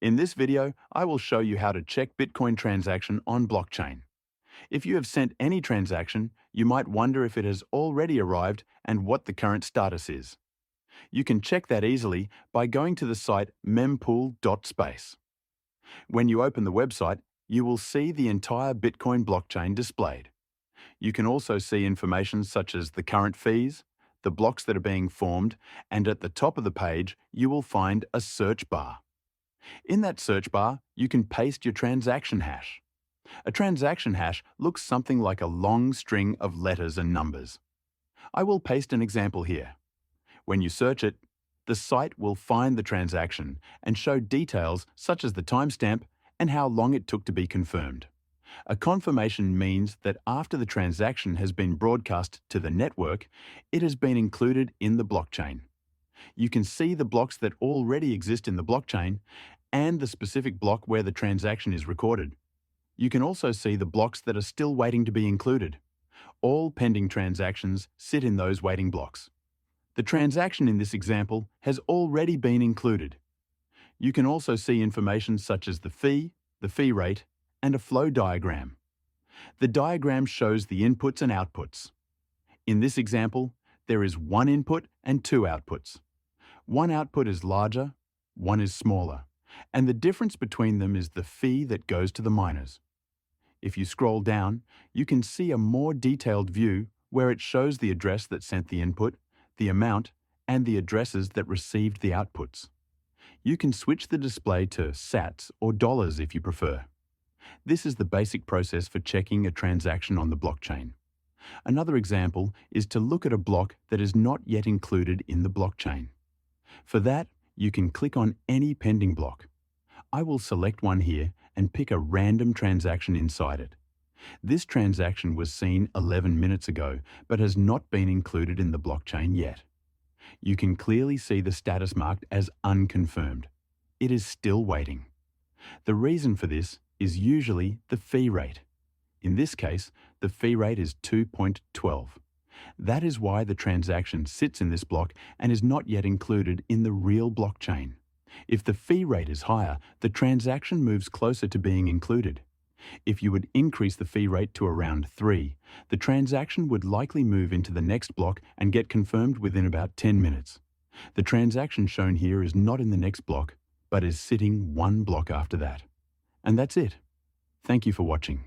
In this video, I will show you how to check Bitcoin transaction on blockchain. If you have sent any transaction, you might wonder if it has already arrived and what the current status is. You can check that easily by going to the site mempool.space. When you open the website, you will see the entire Bitcoin blockchain displayed. You can also see information such as the current fees, the blocks that are being formed, and at the top of the page, you will find a search bar. In that search bar, you can paste your transaction hash. A transaction hash looks something like a long string of letters and numbers. I will paste an example here. When you search it, the site will find the transaction and show details such as the timestamp and how long it took to be confirmed. A confirmation means that after the transaction has been broadcast to the network, it has been included in the blockchain. You can see the blocks that already exist in the blockchain and the specific block where the transaction is recorded. You can also see the blocks that are still waiting to be included. All pending transactions sit in those waiting blocks. The transaction in this example has already been included. You can also see information such as the fee rate, and a flow diagram. The diagram shows the inputs and outputs. In this example, there is one input and two outputs. One output is larger, one is smaller, and the difference between them is the fee that goes to the miners. If you scroll down, you can see a more detailed view where it shows the address that sent the input, the amount, and the addresses that received the outputs. You can switch the display to sats or dollars if you prefer. This is the basic process for checking a transaction on the blockchain. Another example is to look at a block that is not yet included in the blockchain. For that, you can click on any pending block. I will select one here and pick a random transaction inside it. This transaction was seen 11 minutes ago, but has not been included in the blockchain yet. You can clearly see the status marked as unconfirmed. It is still waiting. The reason for this is usually the fee rate. In this case, the fee rate is 2.12. That is why the transaction sits in this block and is not yet included in the real blockchain. If the fee rate is higher, the transaction moves closer to being included. If you would increase the fee rate to around 3, the transaction would likely move into the next block and get confirmed within about 10 minutes. The transaction shown here is not in the next block, but is sitting one block after that. And that's it. Thank you for watching.